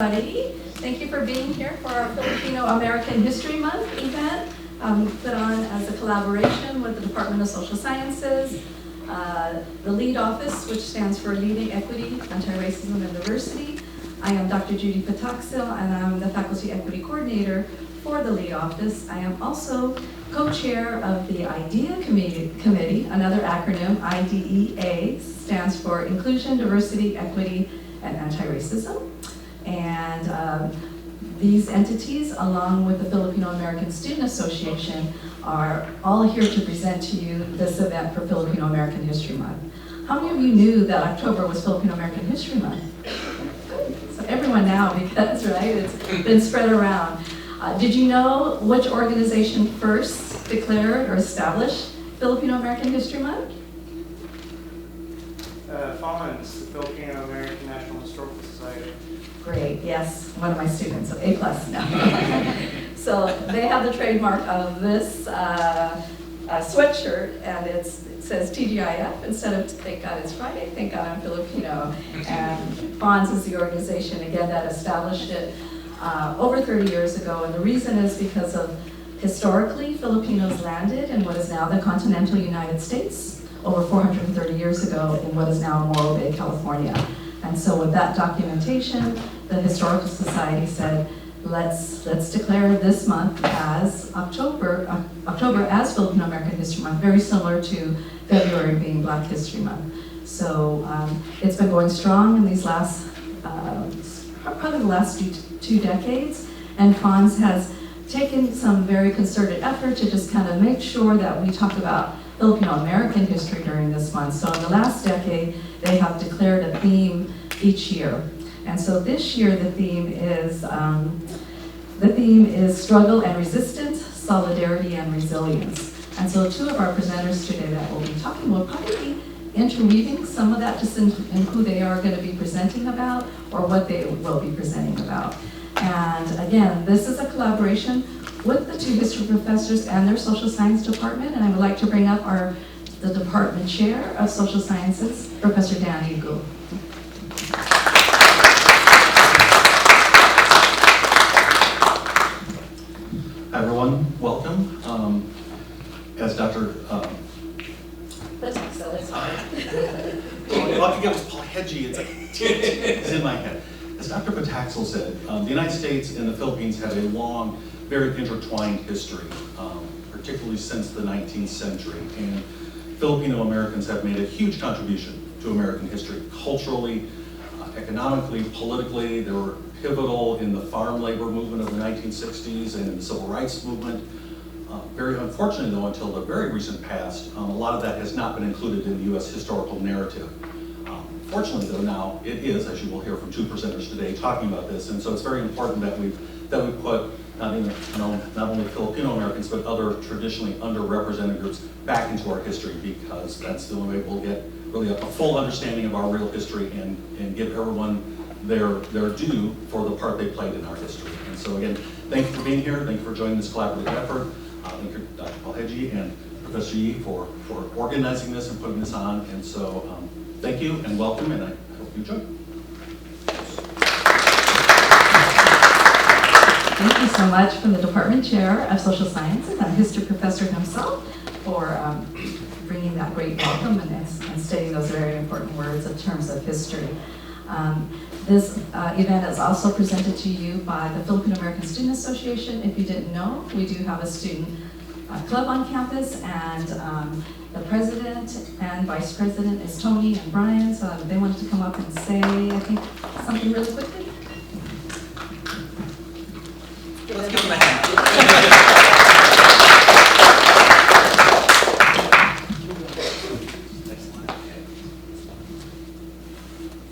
Everybody, thank you for being here for our Filipino American History Month event, put on as a collaboration with the Department of Social Sciences, the LEAD office, which stands for Leading Equity, Anti-Racism, and Diversity. I am Dr. Judy Pataxil, and I'm the Faculty Equity Coordinator for the LEAD office. I am also co-chair of the IDEA Committee, another acronym, IDEA, stands for Inclusion, Diversity, Equity, and Anti-Racism. And these entities, along with the Filipino American Student Association, are all here to present to you this event for Filipino American History Month. How many of you knew that October was Filipino American History Month? So everyone now, because, right, it's been spread around. Did you know which organization first declared or established Filipino American History Month? FONS, the Filipino American National Historical Society. Great, yes, one of my students, so A+ now. So they have the trademark of this sweatshirt, and it says TGIF. Instead of Thank God It's Friday, Thank God I'm Filipino. And FONS is the organization, again, that established it over 30 years ago. And the reason is because of, historically, Filipinos landed in what is now the continental United States over 430 years ago in what is now Morro Bay, California. And so with that documentation, the Historical Society said, let's declare this month as October as Filipino American History Month, very similar to February being Black History Month. So it's been going strong in these last, probably the last two decades, and FONS has taken some very concerted effort to just kind of make sure that we talk about Filipino American history during this month. So in the last decade, they have declared a theme each year. And so this year the theme is struggle and resistance, solidarity and resilience. And so two of our presenters today that will be talking will probably be interweaving some of that just in who they are going to be presenting about or what they will be presenting about. And again, this is a collaboration with the two history professors and their social science department, and I would like to bring up the department chair of social sciences, Professor Danny Gu. Hi everyone, welcome. As Dr. That's hard. All I could get was Palheji, it's in my head. As Dr. Pataxil said, the United States and the Philippines have a long, very intertwined history, particularly since the 19th century. And Filipino Americans have made a huge contribution to American history, culturally, economically, politically. They were pivotal in the farm labor movement of the 1960s and in the civil rights movement. Very unfortunately, though, until the very recent past, a lot of that has not been included in the U.S. historical narrative. Fortunately, though, now it is, as you will hear from two presenters today, talking about this, and so it's very important that we put not only Filipino Americans but other traditionally underrepresented groups back into our history, because that's the only way we'll get really a full understanding of our real history and give everyone their due for the part they played in our history. And so again, thank you for being here. Thank you for joining this collaborative effort. Thank you, Dr. Palheji and Professor Yi for organizing this and putting this on. And so thank you and welcome, and I hope you enjoy. Thank you so much from the Department Chair of Social Sciences and History Professor himself for bringing that great welcome and stating those very important words in terms of history. This event is also presented to you by the Filipino American Student Association. If you didn't know, we do have a student club on campus, and the president and vice president is Tony and Brian, so they wanted to come up and say, I think, something really quickly. Let's give them a hand.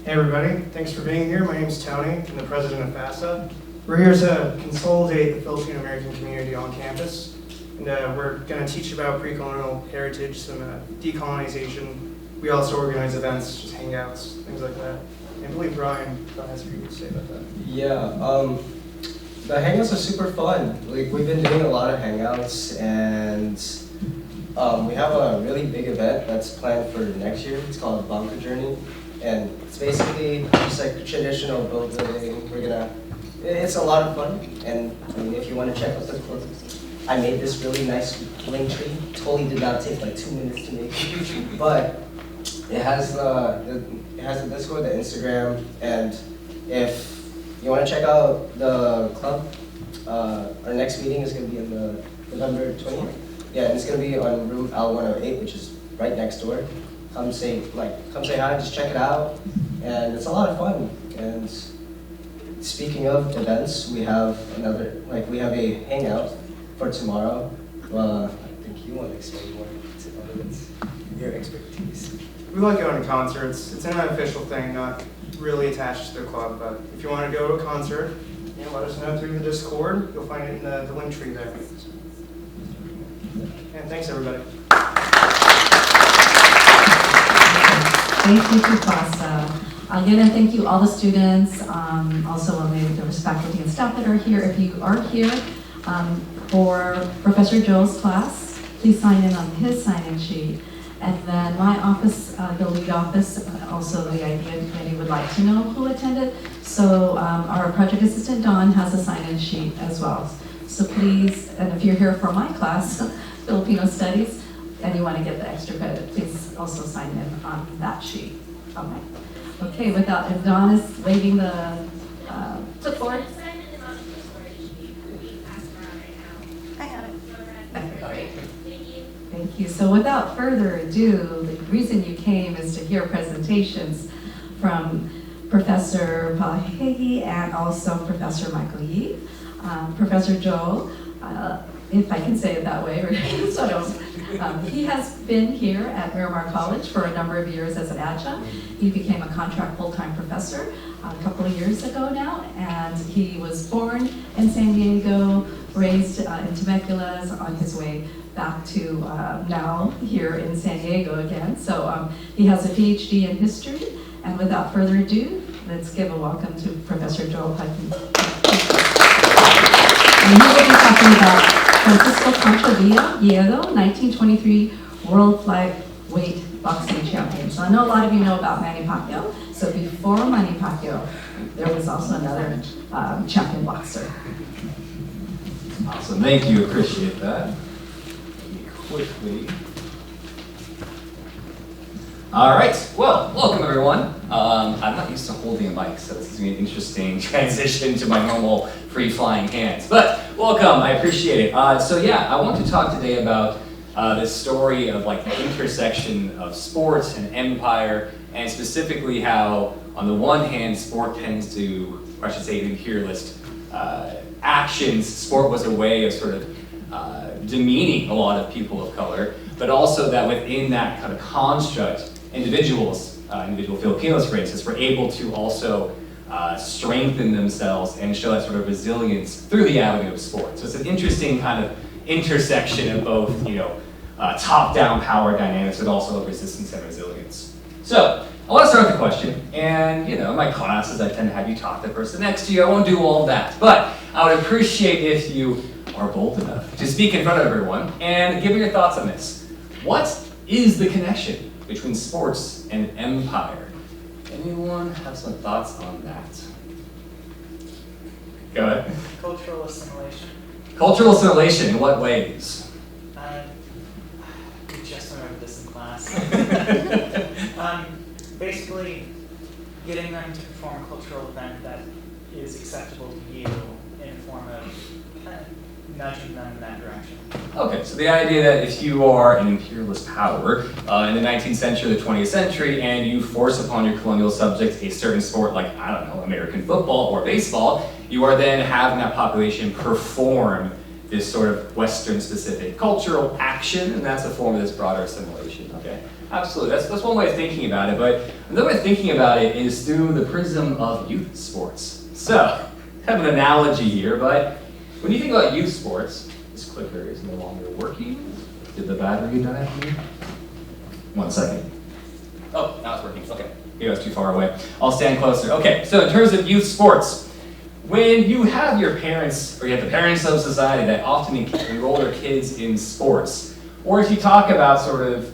Hey everybody, thanks for being here. My name is Tony, I'm the president of FASA. We're here to consolidate the Filipino American community on campus. And we're going to teach about pre-colonial heritage, some decolonization. We also organize events, just hangouts, things like that. And I believe Brian has something to say about that. Yeah, the hangouts are super fun. Like, we've been doing a lot of hangouts, and we have a really big event that's planned for next year. It's called Banca Journey. and it's basically just like traditional boat building. It's a lot of fun, and I mean, if you want to check out the club, I made this really nice link tree. Totally did not take like 2 minutes to make, but it has the Discord, the Instagram, and if you want to check out the club, our next meeting is going to be on the November 20th. Yeah, and it's going to be on room L108, which is right next door. Come say hi, just check it out, and it's a lot of fun. And speaking of events, we have a hangout for tomorrow. I think you want to explain more to your expertise. We like going to concerts. It's an unofficial thing, not really attached to the club, but if you want to go to a concert, let us know through the Discord. You'll find it in the link tree there. And thanks, everybody. Thank you to Fasa. Again, and thank you all the students, also the faculty and staff that are here. If you are here for Professor Joel's class, please sign in on his sign-in sheet. And then my office, the lead office, also the idea committee would like to know who attended. So our project assistant, Dawn, has a sign-in sheet as well. So please, and if you're here for my class, Filipino Studies, and you want to get the extra credit, please also sign in on that sheet. Okay. Okay, if Dawn is waving the clipboard. I got it. Okay, great. Thank you. So without further ado, the reason you came is to hear presentations from Professor Palahegi and also Professor Michael Yee. Professor Joel, if I can say it that way, he has been here at Miramar College for a number of years as an adjunct. He became a contract full-time professor a couple of years ago now, and he was born in San Diego, raised in Temecula, on his way back to now here in San Diego again. So he has a PhD in history, and without further ado, let's give a welcome to Professor Joel Hutton. And he will be talking about Francisco Concha Villa, 1923 World Flyweight Boxing Champion. So I know a lot of you know about Manny Pacquiao. So before Manny Pacquiao, there was also another champion boxer. Awesome, thank you, appreciate that. Quickly. All right, well, welcome everyone. I'm not used to holding a mic, so this is going to be an interesting transition to my normal free-flying hands. But welcome, I appreciate it. So yeah, I want to talk today about this story of like the intersection of sports and empire, and specifically how, on the one hand, sport tends to, or I should say, imperialist actions. Sport was a way of sort of demeaning a lot of people of color, but also that within that kind of construct, individuals, individual Filipinos, for instance, were able to also strengthen themselves and show that sort of resilience through the avenue of sport. So it's an interesting kind of intersection of both, top-down power dynamics, but also of resistance and resilience. So I want to start with a question, and in my classes, I tend to have you talk to the person next to you. I won't do all of that, but I would appreciate if you are bold enough to speak in front of everyone and give me your thoughts on this. What is the connection between sports and empire? Anyone have some thoughts on that? Go ahead. Cultural assimilation. Cultural assimilation, in what ways? We just remembered this in class. Basically, getting them to perform a cultural event that is acceptable to you in the form of kind of nudging them in that direction. Okay, so the idea that if you are an imperialist power in the 19th century or the 20th century and you force upon your colonial subjects a certain sport like, I don't know, American football or baseball, you are then having that population perform this sort of Western-specific cultural action, and that's a form of this broader assimilation, okay? Absolutely, that's one way of thinking about it, but another way of thinking about it is through the prism of youth sports. So, I have an analogy here, but when you think about youth sports, this clicker is no longer working. Did the battery die here? 1 second. Oh, now it's working, okay. Maybe I was too far away. I'll stand closer. Okay, so in terms of youth sports, when you have your parents, or you have the parents of society that often enroll their kids in sports, or if you talk about sort of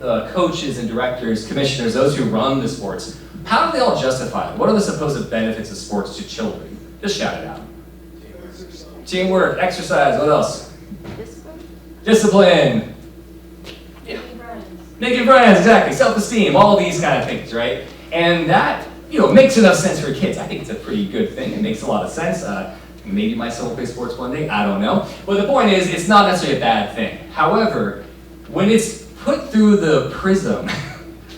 the coaches and directors, commissioners, those who run the sports, how do they all justify it? What are the supposed benefits of sports to children? Just shout it out. Teamwork, exercise, what else? Discipline. Yeah. Making friends, exactly. Self-esteem, all these kind of things, right? And that, makes enough sense for kids. I think it's a pretty good thing. It makes a lot of sense. Maybe my son will play sports one day, I don't know. But the point is, it's not necessarily a bad thing. However, when it's put through the prism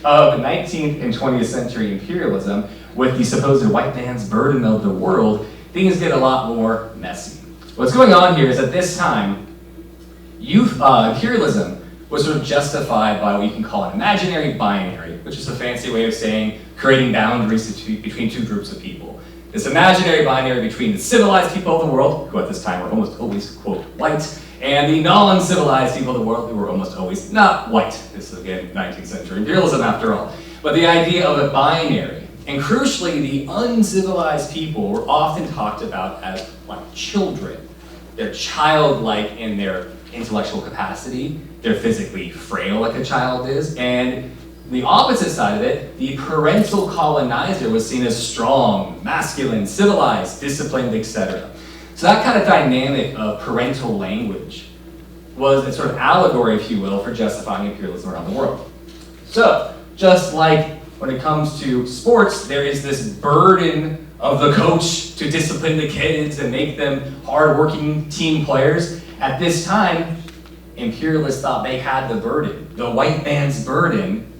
of 19th and 20th century imperialism with the supposed white man's burden of the world, things get a lot more messy. What's going on here is at this time, imperialism was sort of justified by what you can call an imaginary binary, which is a fancy way of saying creating boundaries between two groups of people. This imaginary binary between the civilized people of the world, who at this time were almost always, quote, white, and the non-civilized people of the world, who were almost always not white. This is, again, 19th century imperialism after all. But the idea of a binary. And crucially, the uncivilized people were often talked about as like children. They're childlike in their intellectual capacity. They're physically frail like a child is. And the opposite side of it, the parental colonizer was seen as strong, masculine, civilized, disciplined, etc. So that kind of dynamic of parental language was a sort of allegory, if you will, for justifying imperialism around the world. So, just like when it comes to sports, there is this burden of the coach to discipline the kids and make them hard-working team players. At this time, imperialists thought they had the burden, the white man's burden,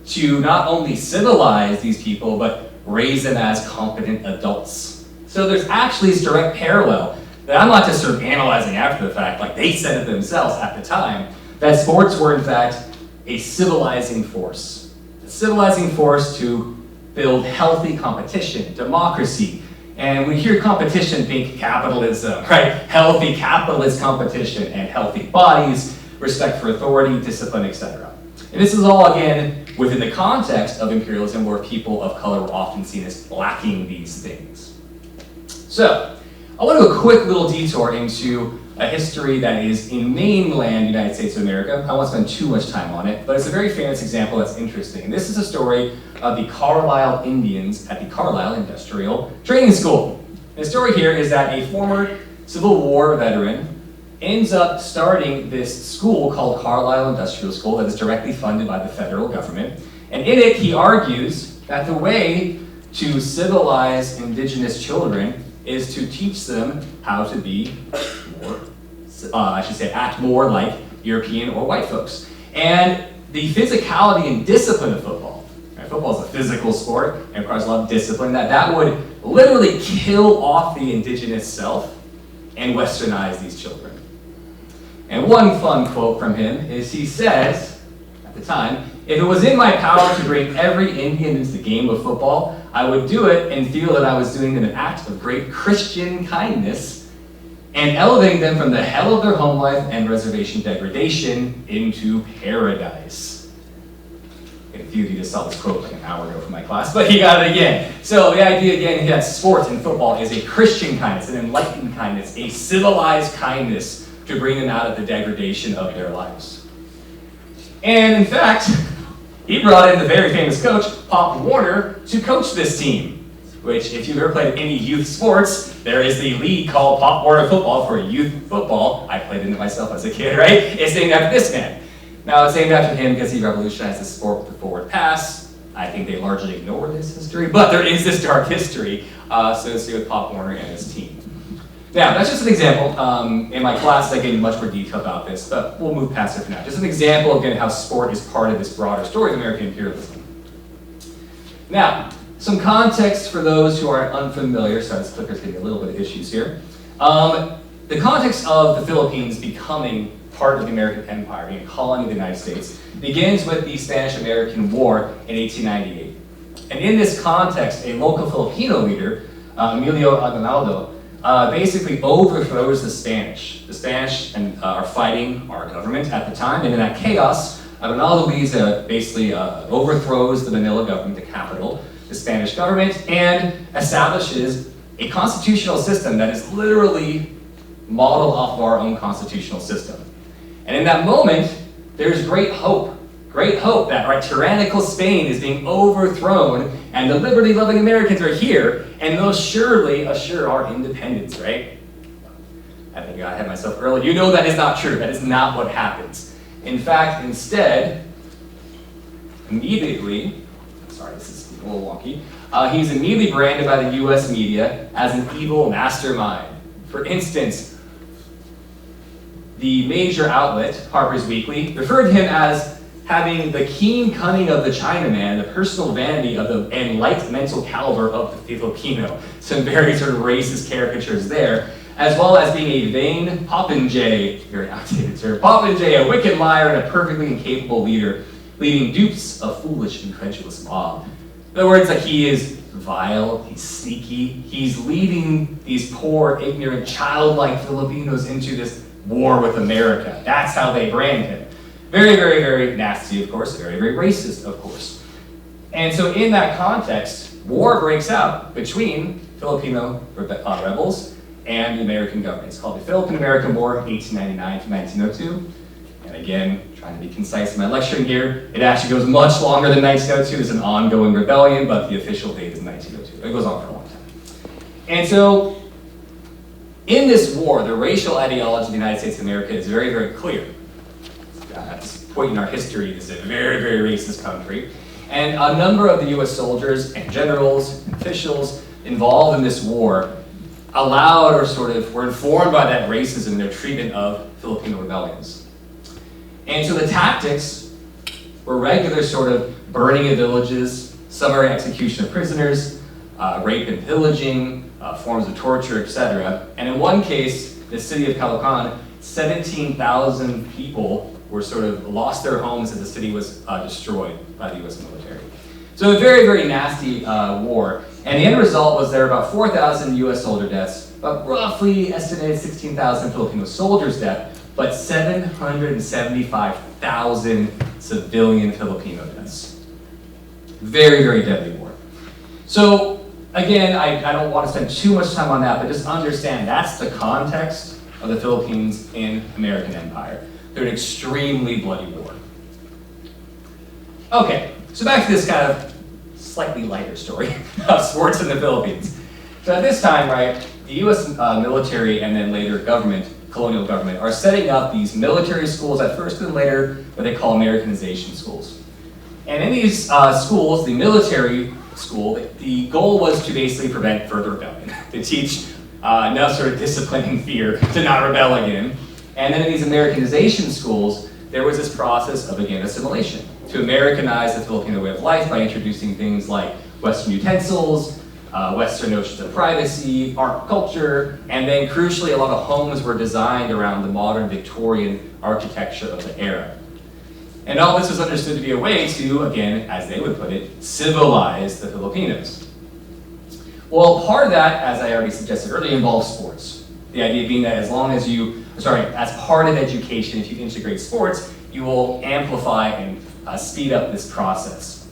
to not only civilize these people, but raise them as competent adults. So there's actually this direct parallel that I'm not just sort of analyzing after the fact, like they said it themselves at the time, that sports were in fact a civilizing force. A civilizing force to build healthy competition, democracy. And we hear competition, think capitalism, right? Healthy capitalist competition and healthy bodies, respect for authority, discipline, etc. And this is all, again, within the context of imperialism where people of color were often seen as lacking these things. So, I want to do a quick little detour into a history that is in mainland United States of America. I won't spend too much time on it, but it's a very famous example that's interesting. And this is a story of the Carlisle Indians at the Carlisle Industrial Training School. The story here is that a former Civil War veteran ends up starting this school called Carlisle Industrial School that is directly funded by the federal government. And in it, he argues that the way to civilize indigenous children is to teach them how to be more, act more like European or white folks. And the physicality and discipline of football, right? Football is a physical sport, and requires a lot of discipline, that would literally kill off the indigenous self and westernize these children. And one fun quote from him is he says, at the time, "If it was in my power to bring every Indian into the game of football, I would do it and feel that I was doing an act of great Christian kindness and elevating them from the hell of their home life and reservation degradation into paradise." A few of you just saw this quote like an hour ago from my class, but he got it again. So the idea again that sports and football is a Christian kindness, an enlightened kindness, a civilized kindness to bring them out of the degradation of their lives. And in fact, he brought in the very famous coach, Pop Warner, to coach this team, which if you've ever played any youth sports, there is the league called Pop Warner Football for youth football. I played in it myself as a kid, right? It's named after this man. Now, it's named after him because he revolutionized the sport with the forward pass. I think they largely ignore this history, but there is this dark history associated with Pop Warner and his team. Now, that's just an example. In my class, I get much more detail about this, but we'll move past it for now. Just an example, again, how sport is part of this broader story of American imperialism. Now, some context for those who are unfamiliar. Sorry, this clicker's getting a little bit of issues here. The context of the Philippines becoming part of the American Empire, being a colony of the United States, begins with the Spanish-American War in 1898. And in this context, a local Filipino leader, Emilio Aguinaldo, basically overthrows the Spanish. The Spanish are fighting our government at the time, and in that chaos, Aguinaldo leads basically overthrows the Manila government, the capital, the Spanish government, and establishes a constitutional system that is literally modeled off of our own constitutional system. And in that moment, there's great hope great hope that tyrannical Spain is being overthrown and the liberty-loving Americans are here and they'll surely assure our independence, right? I think I had myself earlier. You know that is not true. That is not what happens. In fact, instead, immediately, sorry, this is a little wonky, he's immediately branded by the US media as an evil mastermind. For instance, the major outlet, Harper's Weekly, referred to him as having the keen cunning of the Chinaman, the personal vanity and light mental caliber of the Filipino. Some very sort of racist caricatures there, as well as being a vain popinjay, very outdated term, popinjay, a wicked liar and a perfectly incapable leader, leading dupes of foolish, incredulous mob. In other words, like he is vile, he's sneaky, he's leading these poor, ignorant, childlike Filipinos into this war with America. That's how they brand him. Very, very, very nasty, of course, very, very racist, of course. And so in that context, war breaks out between Filipino rebels and the American government. It's called the Philippine-American War, 1899 to 1902. And again, trying to be concise in my lecturing here, it actually goes much longer than 1902. It's an ongoing rebellion, but the official date is 1902. It goes on for a long time. And so, in this war, the racial ideology of the United States of America is very, very clear. At this point in our history, this is a very, very racist country. And a number of the US soldiers and generals and officials involved in this war allowed or sort of were informed by that racism in their treatment of Filipino rebellions. And so the tactics were regular sort of burning of villages, summary execution of prisoners, rape and pillaging, forms of torture, etc. And in one case, the city of Caloocan, 17,000 people were sort of lost their homes as the city was destroyed by the US military. So a very, very nasty war. And the end result was there were about 4,000 US soldier deaths, but roughly estimated 16,000 Filipino soldiers deaths, but 775,000 civilian Filipino deaths. Very, very deadly war. So again, I don't want to spend too much time on that, but just understand that's the context of the Philippines in American Empire. They're an extremely bloody war. Okay, so back to this kind of slightly lighter story of sports in the Philippines. So at this time, right, the US military and then later government, colonial government, are setting up these military schools at first and later what they call Americanization schools. And in these schools, the military school, the goal was to basically prevent further rebellion, to teach enough sort of discipline and fear to not rebel again. And then in these Americanization schools, there was this process of, again, assimilation, to Americanize the Filipino way of life by introducing things like Western utensils, Western notions of privacy, art, culture, and then crucially, a lot of homes were designed around the modern Victorian architecture of the era. And all this was understood to be a way to, again, as they would put it, civilize the Filipinos. Well, part of that, as I already suggested earlier, involves sports. The idea being that as part of education, if you integrate sports, you will amplify and speed up this process.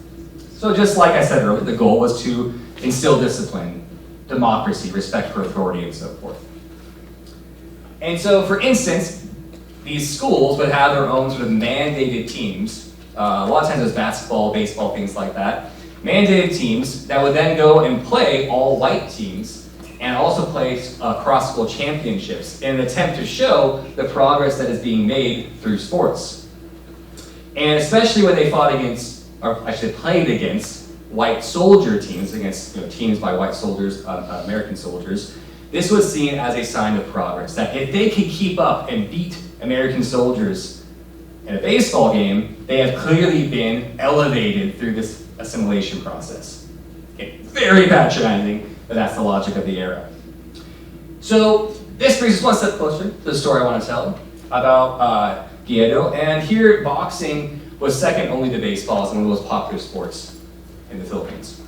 So just like I said earlier, the goal was to instill discipline, democracy, respect for authority, and so forth. And so, for instance, these schools would have their own sort of mandated teams. A lot of times it was basketball, baseball, things like that. Mandated teams that would then go and play all-white teams and also play cross-school championships in an attempt to show the progress that is being made through sports. And especially when they fought against, or I should say played against, white soldier teams, against teams by white soldiers, American soldiers, this was seen as a sign of progress, that if they could keep up and beat American soldiers in a baseball game, they have clearly been elevated through this assimilation process. Okay, very patronizing, but that's the logic of the era. So this brings us one step closer to the story I want to tell about Guido, and here boxing was second only to baseball as one of the most popular sports in the Philippines.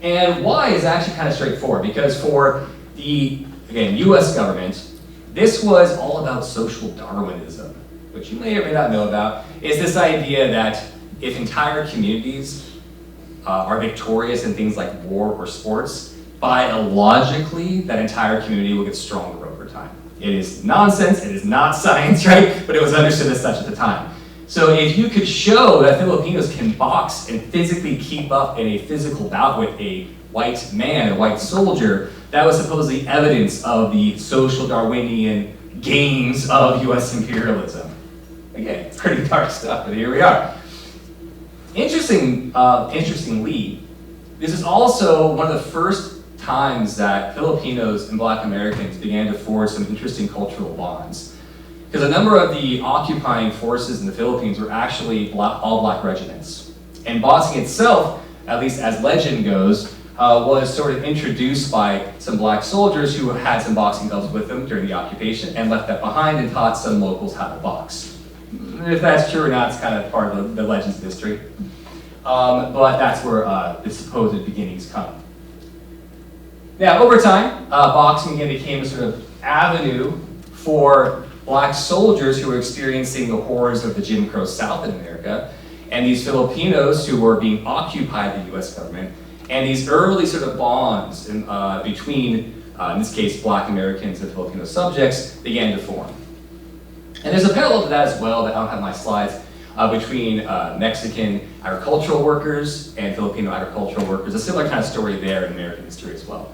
And why is actually kind of straightforward, because for the, again, US government, this was all about social Darwinism, which you may or may not know about, is this idea that if entire communities are victorious in things like war or sports, biologically, that entire community will get stronger over time. It is nonsense, it is not science, right? But it was understood as such at the time. So if you could show that Filipinos can box and physically keep up in a physical bout with a white man, a white soldier, that was supposedly evidence of the social Darwinian gains of US imperialism. Again, it's pretty dark stuff, but here we are. Interestingly, this is also one of the first times that Filipinos and Black Americans began to forge some interesting cultural bonds. Because a number of the occupying forces in the Philippines were actually all black regiments. And boxing itself, at least as legend goes, was sort of introduced by some black soldiers who had some boxing gloves with them during the occupation and left that behind and taught some locals how to box. If that's true or not, it's kind of part of the legends of history. But that's where the supposed beginnings come. Now, over time, boxing again became a sort of avenue for black soldiers who were experiencing the horrors of the Jim Crow South in America, and these Filipinos who were being occupied by the US government, and these early sort of bonds between, in this case, Black Americans and Filipino subjects began to form. And there's a parallel to that as well, that I don't have my slides, between Mexican agricultural workers and Filipino agricultural workers. A similar kind of story there in American history as well.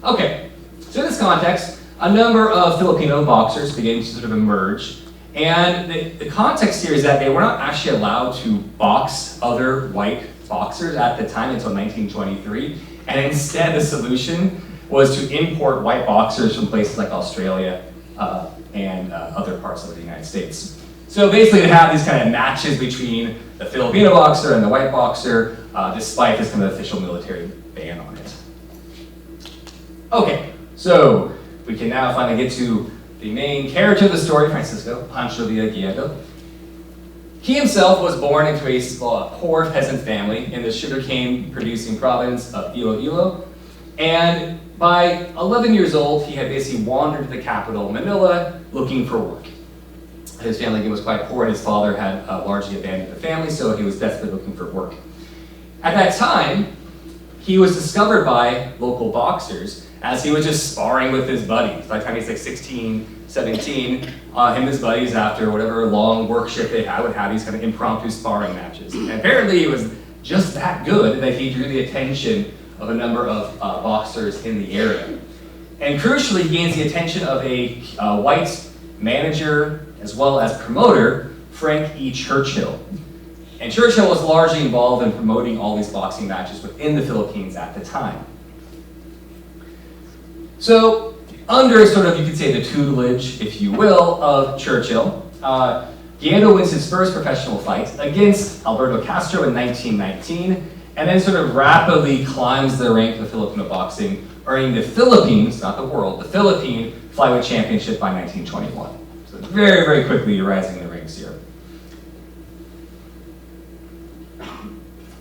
Okay, so in this context, a number of Filipino boxers began to sort of emerge. And the context here is that they were not actually allowed to box other white boxers at the time until 1923. And instead, the solution was to import white boxers from places like Australia and other parts of the United States. So basically, to have these kind of matches between the Filipino boxer and the white boxer, despite this kind of official military ban on it. Okay, so we can now finally get to the main character of the story, Francisco, Pancho Villa Guiedo. He himself was born into a poor peasant family in the sugarcane producing province of Iloilo. And by 11 years old, he had basically wandered to the capital, Manila, looking for work. His family again was quite poor. His father had largely abandoned the family, so he was desperately looking for work. At that time, he was discovered by local boxers as he was just sparring with his buddies. By the time he's like 16, 17, him and his buddies, after whatever long work shift they had, would have these kind of impromptu sparring matches. And apparently he was just that good that he drew the attention of a number of boxers in the area. And crucially, he gains the attention of a white manager as well as promoter, Frank E. Churchill. And Churchill was largely involved in promoting all these boxing matches within the Philippines at the time. So, under sort of, you could say, the tutelage, if you will, of Churchill, Guiedo wins his first professional fight against Alberto Castro in 1919, and then sort of rapidly climbs the rank of Filipino boxing, earning the Philippines, not the world, the Philippine Flyweight Championship by 1921. So very, very quickly rising the ranks here.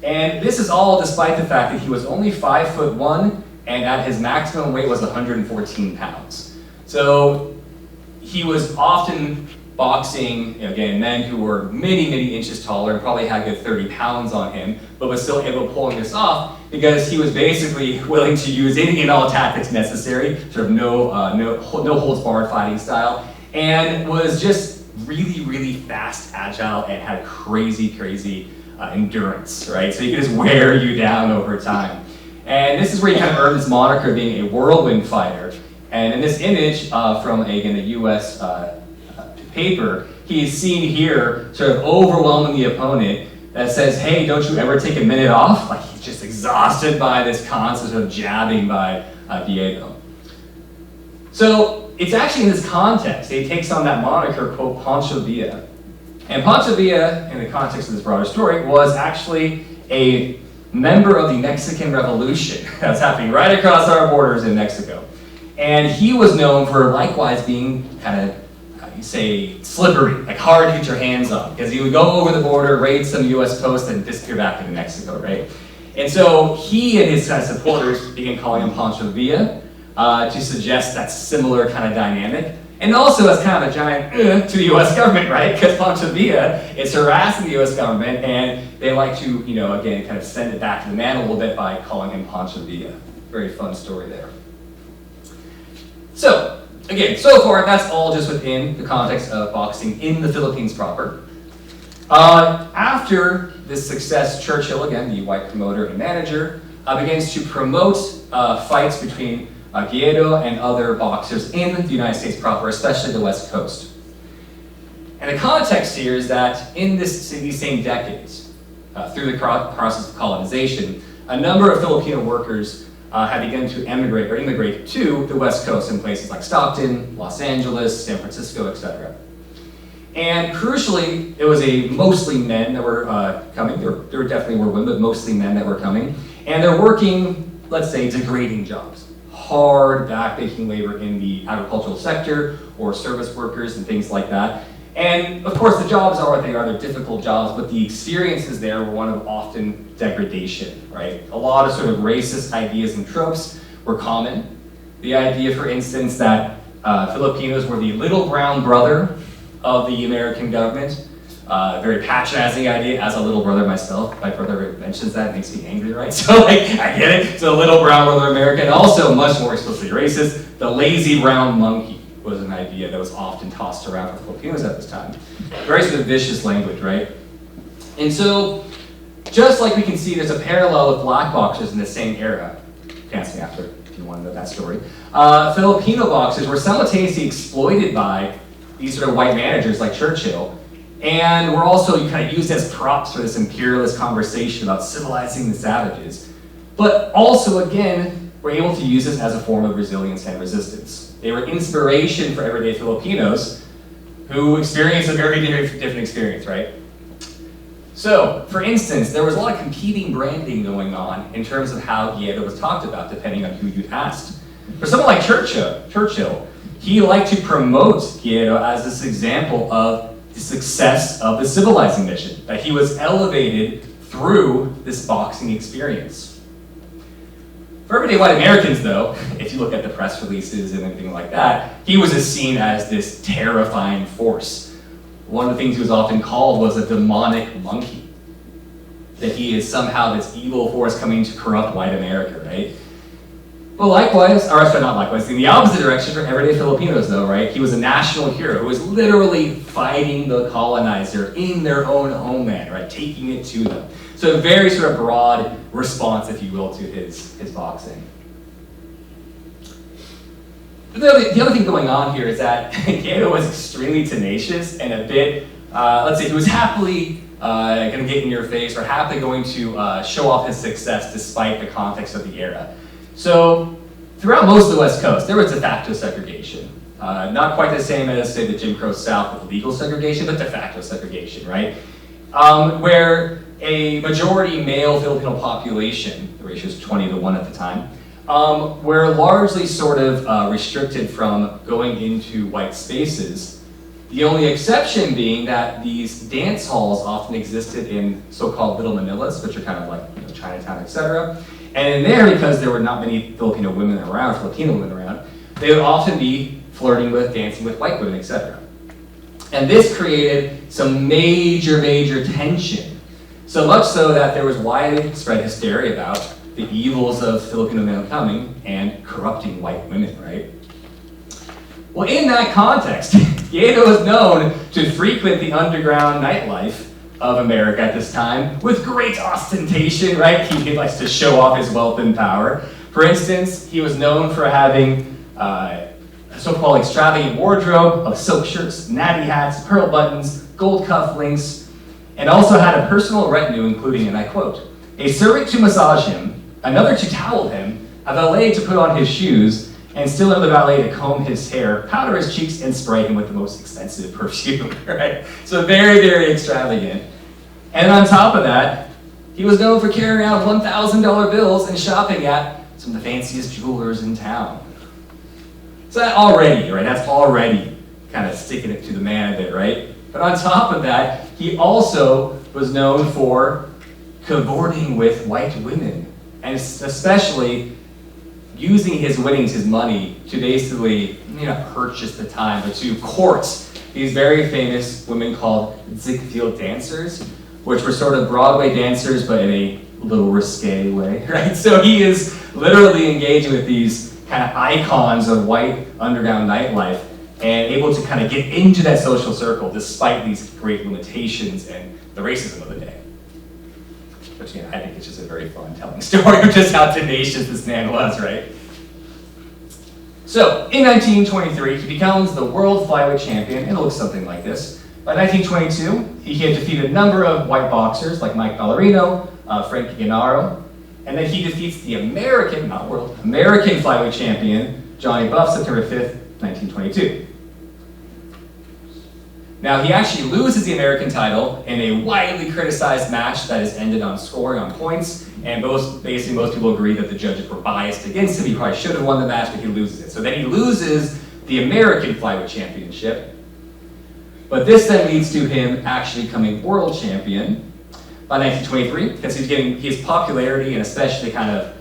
And this is all despite the fact that he was only 5'1", and at his maximum weight was 114 pounds. So he was often boxing, again, men who were many, many inches taller and probably had a good 30 pounds on him, but was still able to pull this off because he was basically willing to use any and all tactics necessary, sort of no holds barred fighting style, and was just really, really fast, agile, and had crazy, crazy endurance, right? So he could just wear you down over time. And this is where he kind of earned this moniker of being a whirlwind fighter. And in this image from a US paper, he is seen here sort of overwhelming the opponent that says, hey, don't you ever take a minute off? Like he's just exhausted by this constant sort of jabbing by Guiedo. So it's actually in this context that he takes on that moniker, quote, Pancho Villa. And Pancho Villa, in the context of this broader story, was actually a member of the Mexican Revolution that's happening right across our borders in Mexico. And he was known for likewise being kind of, you say, slippery, like hard to get your hands on, because he would go over the border, raid some US post, and disappear back into Mexico, right? And so he and his kind of supporters began calling him Pancho Villa to suggest that similar kind of dynamic. And also as kind of a giant to the US government, right? Because Pancho Villa is harassing the US government, and they like to, again, kind of send it back to the man a little bit by calling him Pancho Villa. Very fun story there. So, again, so far, that's all just within the context of boxing in the Philippines proper. After this success, Churchill, again, the white promoter and manager, begins to promote fights between Guido and other boxers in the United States proper, especially the West Coast. And the context here is that in these same decades, through the process of colonization, a number of Filipino workers had begun to immigrate to the West Coast in places like Stockton, Los Angeles, San Francisco, etc. And crucially, it was mostly men that were coming. There definitely were women, but mostly men that were coming. And they're working, let's say, degrading jobs. Hard, back-breaking labor in the agricultural sector, or service workers and things like that. And of course, the jobs are what they are. They're difficult jobs, but the experiences there were one of often degradation, right? A lot of sort of racist ideas and tropes were common. The idea, for instance, that Filipinos were the little brown brother of the American government. Very patronizing idea. As a little brother myself, my brother mentions that, it makes me angry, right? So like, I get it. So little brown brother American. Also, much more explicitly racist, the lazy brown monkey was an idea that was often tossed around for Filipinos at this time. Very sort of vicious language, right? And so, just like we can see, there's a parallel with black boxers in the same era. Ask me after if you want to know that story. Filipino boxers were simultaneously exploited by these sort of white managers like Churchill, and were also kind of used as props for this imperialist conversation about civilizing the savages. But also, again, were able to use this as a form of resilience and resistance. They were inspiration for everyday Filipinos who experienced a very different experience, right? So, for instance, there was a lot of competing branding going on in terms of how Guido was talked about, depending on who you asked. For someone like Churchill, he liked to promote Guido as this example of the success of the civilizing mission, that he was elevated through this boxing experience. For everyday white Americans, though, if you look at the press releases and everything like that, he was seen as this terrifying force. One of the things he was often called was a demonic monkey. That he is somehow this evil force coming to corrupt white America, right? But likewise, or sorry, not likewise, in the opposite direction for everyday Filipinos, though, right? He was a national hero who was literally fighting the colonizer in their own homeland, right? Taking it to them. So a very sort of broad response, if you will, to his boxing. The other thing going on here is that Guido was extremely tenacious and a bit, let's say, he was happily going to get in your face or happily going to show off his success despite the context of the era. So throughout most of the West Coast, there was de facto segregation. Not quite the same as, say, the Jim Crow South with legal segregation, but de facto segregation, right? Where a majority male Filipino population, the ratio is 20-1 at the time, were largely sort of restricted from going into white spaces. The only exception being that these dance halls often existed in so-called Little Manilas, which are kind of like Chinatown, etc. And in there, because there were not many Filipino women around, Filipino women around, they would often be flirting with, dancing with white women, etc. And this created some major tension. So much so that there was widespread hysteria about the evils of Filipino male coming and corrupting white women, right? Well, in that context, Guido was known to frequent the underground nightlife of America at this time with great ostentation, right? He likes to show off his wealth and power. For instance, he was known for having a so-called extravagant wardrobe of silk shirts, natty hats, pearl buttons, gold cufflinks, and also had a personal retinue including, and I quote, a servant to massage him, another to towel him, a valet to put on his shoes, and still another valet to comb his hair, powder his cheeks, and spray him with the most expensive perfume, right? So very extravagant. And on top of that, he was known for carrying out $1,000 bills and shopping at some of the fanciest jewelers in town. So that already, right, that's already kind of sticking it to the man a bit, right? But on top of that, he also was known for cavorting with white women, and especially using his winnings, his money, to basically, purchase the time, but to court these very famous women called Ziegfeld dancers, which were sort of Broadway dancers, but in a little risque way, right? So he is literally engaging with these kind kind of icons of white underground nightlife and able to kind of get into that social circle despite these great limitations and the racism of the day. But yeah, I think it's just a very fun telling story of just how tenacious this man was, right? So, in 1923, he becomes the world flyweight champion, and it looks something like this. By 1922, he had defeated a number of white boxers like Mike Ballerino, Frank Gennaro, and then he defeats the American, not world, American flyweight champion, Johnny Buff, September 5th, 1922. Now, he actually loses the American title in a widely criticized match that is ended on scoring on points, and basically most people agree that the judges were biased against him. He probably should have won the match, but he loses it. So then he loses the American flyweight championship, but this then leads to him actually becoming world champion by 1923, because he's getting his popularity and especially kind of,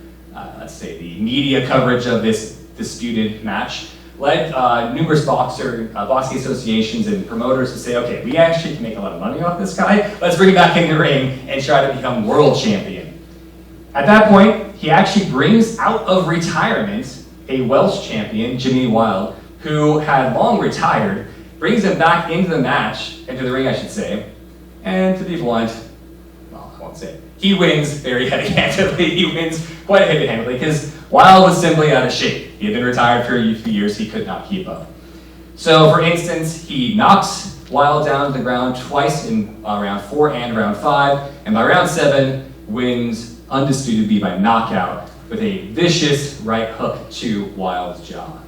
let's say, the media coverage of this disputed match led numerous boxing associations and promoters to say, okay, we actually can make a lot of money off this guy. Let's bring him back in the ring and try to become world champion. At that point, he actually brings out of retirement a Welsh champion, Jimmy Wilde, who had long retired, brings him back into the match, into the ring, I should say, and to be blunt, well, I won't say it. He wins very heavy-handedly. He wins quite heavy-handedly because Wilde was simply out of shape. He had been retired for a few years. He could not keep up. So, for instance, he knocks Wilde down to the ground twice in round 4 and round 5, and by round 7 wins undisputedly by knockout with a vicious right hook to Wilde's jaw.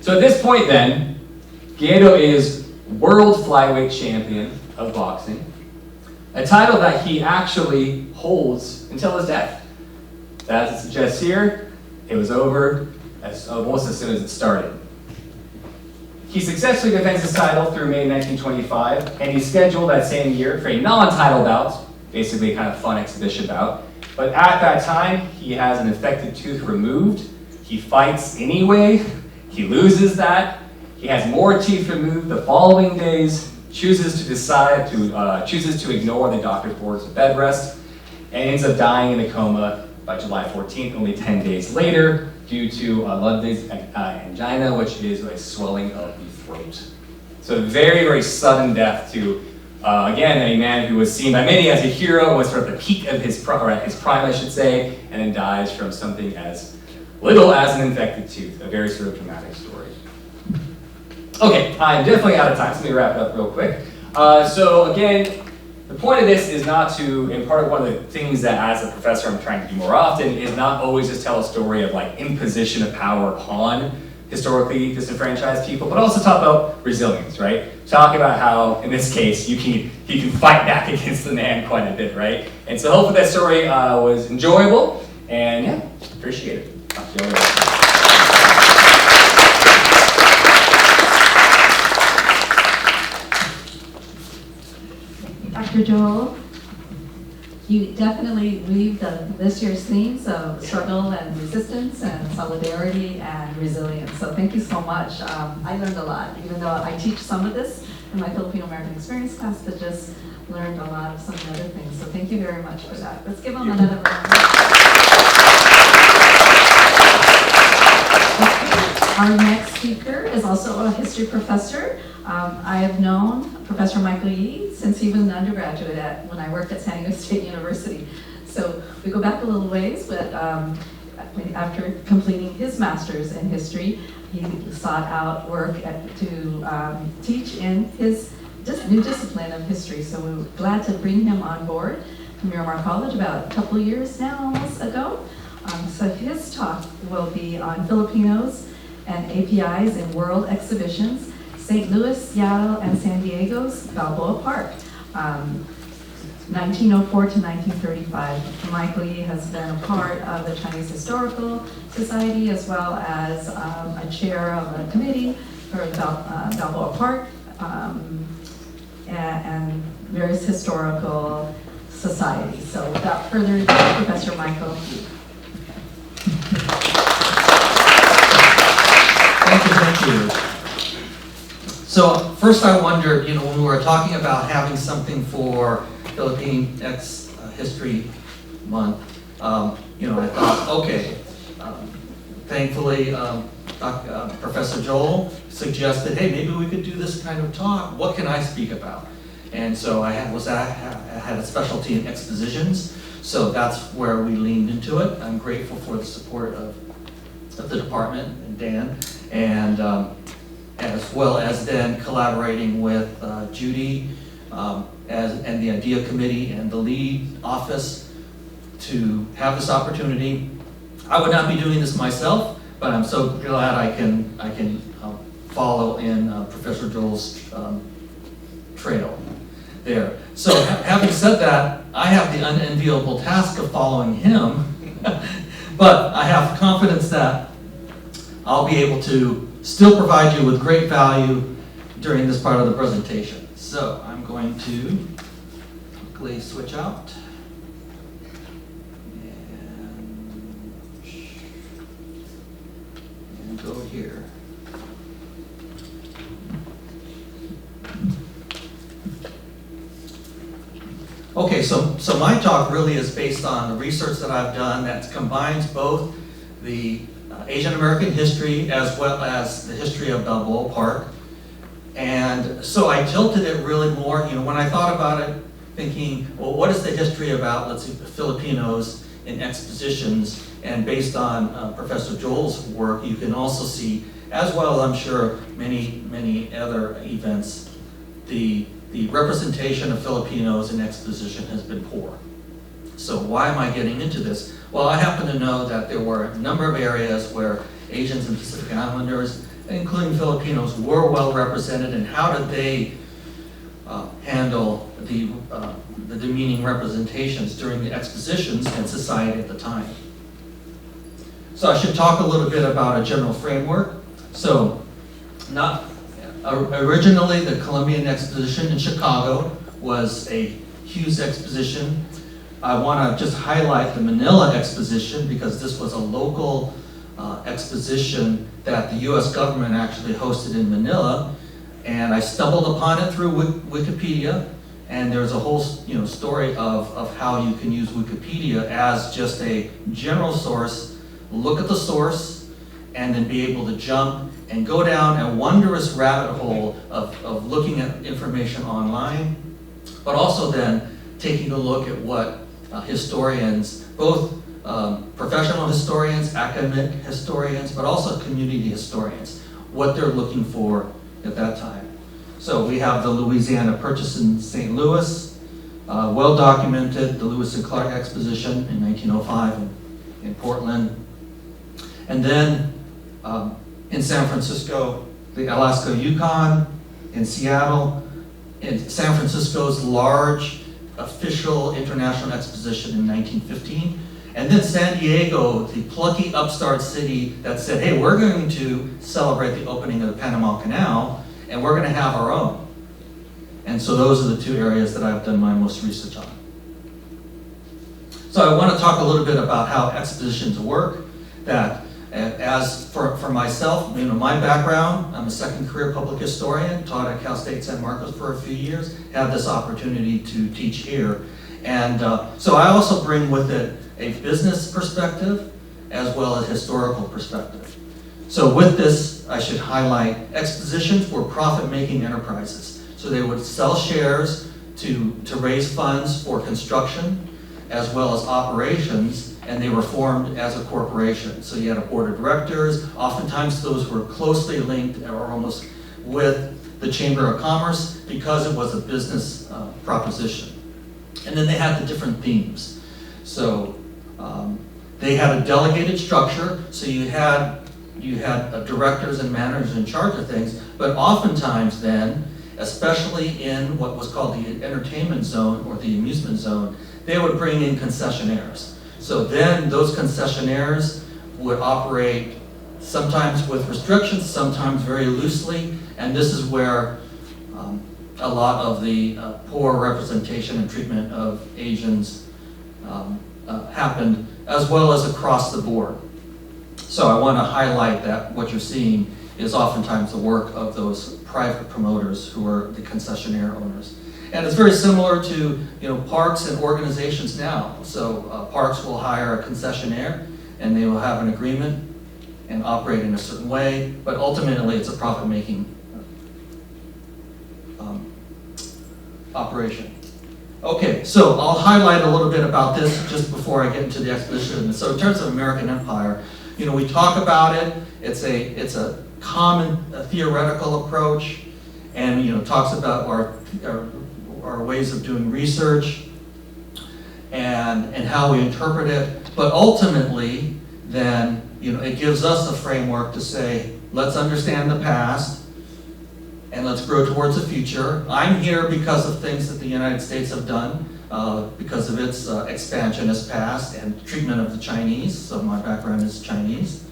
So at this point then, Guerrero is world flyweight champion of boxing, a title that he actually holds until his death. As it suggests here, it was over almost as soon as it started. He successfully defends his title through May 1925, and he's scheduled that same year for a non-title bout, basically a kind of fun exhibition bout. But at that time, he has an infected tooth removed. He fights anyway. He loses that. He has more teeth removed the following days, chooses to ignore the doctor's orders of bed rest, and ends up dying in a coma by July 14th, only 10 days later, due to Ludwig's angina, which is a swelling of the throat. So a very, very sudden death to, again, a man who was seen by many as a hero, was sort of the peak of his prime, I should say, and then dies from something as little as an infected tooth. A very sort of dramatic story. Okay, I'm definitely out of time, so let me wrap it up real quick. So again, the point of this is not to, and part of one of the things that as a professor I'm trying to do more often, is not always just tell a story of like imposition of power upon historically disenfranchised people, but also talk about resilience, right? Talk about how, in this case, you can fight back against the man quite a bit, right? And so hopefully that story was enjoyable, and yeah, appreciate it. Talk to you all later. Dr. Joel, you definitely weaved this year's themes of struggle and resistance and solidarity and resilience. So thank you so much. I learned a lot, even though I teach some of this in my Filipino American Experience class, but just learned a lot of some other things. So thank you very much for that. Let's give them another round. Our next speaker is also a history professor. I have known Professor Michael Yee since he was an undergraduate when I worked at San Diego State University. So we go back a little ways, but after completing his master's in history, he sought out work to teach in his new discipline of history. So we were glad to bring him on board from Miramar College about a couple years now, almost ago. So his talk will be on Filipinos and APIs in world exhibitions, St. Louis, Seattle, and San Diego's Balboa Park, 1904 to 1935. Michael Yee has been a part of the Chinese Historical Society as well as a chair of a committee for Balboa Park and various historical societies. So without further ado, Professor Michael Yee. Thank you. So first I wondered, when we were talking about having something for Philippine History Month, I thought, okay, thankfully, Professor Joel suggested, hey, maybe we could do this kind of talk. What can I speak about? And so I had a specialty in expositions, so that's where we leaned into it. I'm grateful for the support of the department and Dan, and as well as then collaborating with Judy and the IDEA committee and the lead office to have this opportunity. I would not be doing this myself, but I'm so glad I can follow in Professor Joel's trail there. So having said that, I have the unenviable task of following him, but I have confidence that I'll be able to still provide you with great value during this part of the presentation. So I'm going to quickly switch out. And go here. Okay, so my talk really is based on the research that I've done that combines both the Asian American history as well as the history of Balboa Park. And so I tilted it really more, when I thought about it, thinking, well, what is the history about, let's say, the Filipinos in expositions? And based on Professor Joel's work, you can also see, as well as I'm sure many other events, the representation of Filipinos in exposition has been poor. So why am I getting into this? Well, I happen to know that there were a number of areas where Asians and Pacific Islanders, including Filipinos, were well represented, and how did they handle the demeaning representations during the expositions and society at the time. So I should talk a little bit about a general framework. So originally the Columbian Exposition in Chicago was a huge exposition. I want to just highlight the Manila Exposition because this was a local exposition that the US government actually hosted in Manila, and I stumbled upon it through Wikipedia, and there's a whole story of how you can use Wikipedia as just a general source, look at the source, and then be able to jump and go down a wondrous rabbit hole of looking at information online, but also then taking a look at what historians, both professional historians, academic historians, but also community historians, what they're looking for at that time. So we have the Louisiana Purchase in St. Louis, well documented, the Lewis and Clark Exposition in 1905 in Portland. And then in San Francisco, the Alaska Yukon, in Seattle, in San Francisco's large official international exposition in 1915. And then San Diego, the plucky upstart city that said, hey, we're going to celebrate the opening of the Panama Canal, and we're going to have our own. And so those are the two areas that I've done my most research on. So I want to talk a little bit about how expositions work. That as for myself, my background, I'm a second career public historian, taught at Cal State San Marcos for a few years, had this opportunity to teach here. And so I also bring with it a business perspective as well as historical perspective. So with this, I should highlight expositions were profit-making enterprises. So they would sell shares to raise funds for construction as well as operations, and they were formed as a corporation. So you had a board of directors. Oftentimes those were closely linked or almost with the Chamber of Commerce because it was a business proposition. And then they had the different themes. So they had a delegated structure, so you had directors and managers in charge of things, but oftentimes then, especially in what was called the entertainment zone or the amusement zone, they would bring in concessionaires. So then those concessionaires would operate sometimes with restrictions, sometimes very loosely, and this is where a lot of the poor representation and treatment of Asians happened, as well as across the board. So I want to highlight that what you're seeing is oftentimes the work of those private promoters who are the concessionaire owners. And it's very similar to parks and organizations now. So parks will hire a concessionaire and they will have an agreement, and operate in a certain way, but ultimately it's a profit-making operation. Okay, so I'll highlight a little bit about this just before I get into the exposition. So in terms of American Empire, you know, we talk about it. It's a common theoretical approach, and you know, talks about our ways of doing research and how we interpret it. But ultimately, then, you know, it gives us a framework to say, let's understand the past and let's grow towards the future. I'm here because of things that the United States have done, because of its expansionist past and treatment of the Chinese. So my background is Chinese.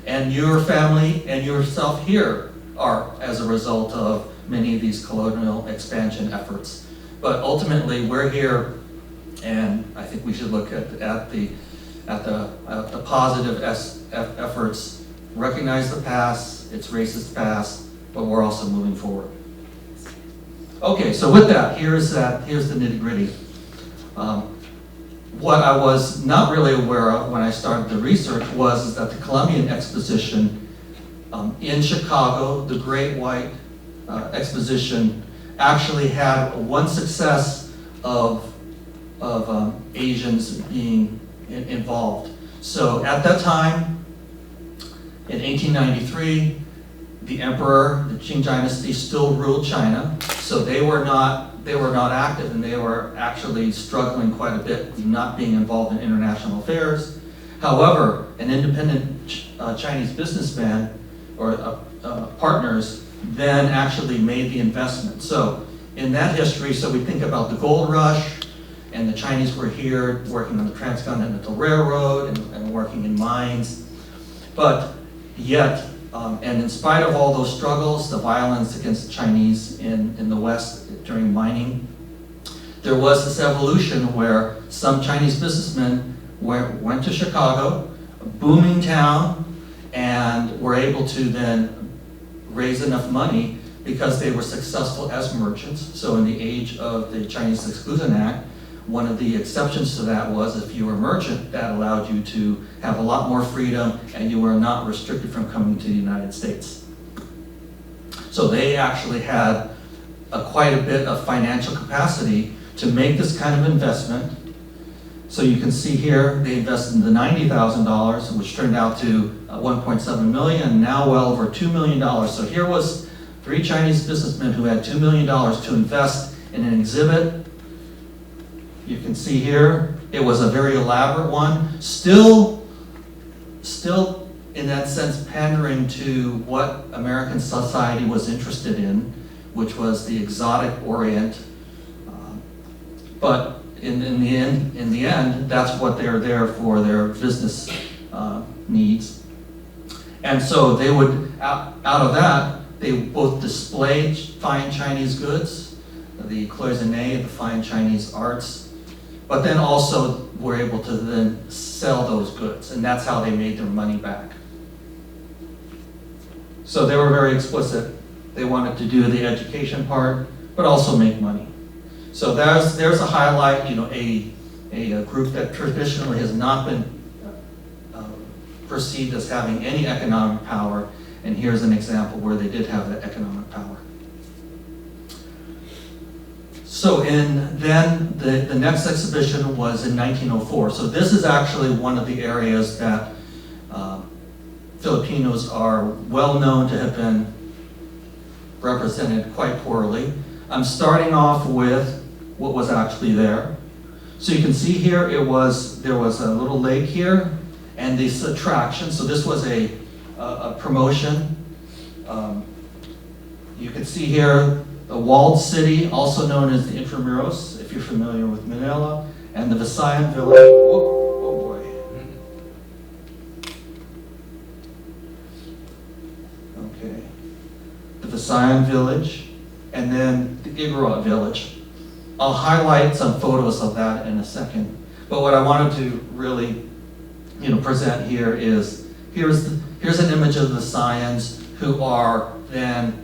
And your family and yourself here are as a result of many of these colonial expansion efforts. But ultimately, we're here, and I think we should look at the positive efforts, recognize the past, its racist past, but we're also moving forward. Okay, so with that, here's the nitty-gritty. What I was not really aware of when I started the research was that the Columbian Exposition in Chicago, the Great White Exposition, actually had one success of Asians being involved. So at that time, in 1893, the emperor, the Qing dynasty, still ruled China. So they were not active, and they were actually struggling quite a bit with not being involved in international affairs. However, an independent Chinese businessman or partners then actually made the investment. So in that history, so we think about the gold rush, and the Chinese were here working on the Transcontinental Railroad and working in mines. But yet, and in spite of all those struggles, the violence against the Chinese in the West during mining, there was this evolution where some Chinese businessmen went to Chicago, a booming town, and were able to then raise enough money because they were successful as merchants. So in the age of the Chinese Exclusion Act, one of the exceptions to that was if you were a merchant, that allowed you to have a lot more freedom and you were not restricted from coming to the United States. So they actually had quite a bit of financial capacity to make this kind of investment. So you can see here, they invested in the $90,000, which turned out to 1.7 million, and now well over $2 million. So here was 3 Chinese businessmen who had $2 million to invest in an exhibit. You can see here, it was a very elaborate one, still in that sense pandering to what American society was interested in, which was the exotic Orient. But in the end, that's what they're there for, their business needs. And so they would, out of that, they both displayed fine Chinese goods, the cloisonné, the fine Chinese arts, but then also were able to then sell those goods, and that's how they made their money back. So they were very explicit. They wanted to do the education part, but also make money. So there's a highlight, you know, a group that traditionally has not been perceived as having any economic power, and here's an example where they did have that economic power. So then the next exhibition was in 1904. So this is actually one of the areas that Filipinos are well known to have been represented quite poorly. I'm starting off with what was actually there. So you can see here, there was a little lake here, and this attraction. So this was a promotion. You can see here the walled city, also known as the Intramuros, if you're familiar with Manila, and the Visayan village. Oh boy. Okay. The Visayan village, and then the Igorot village. I'll highlight some photos of that in a second. But what I wanted to really, present here is here's an image of the Visayans, who are then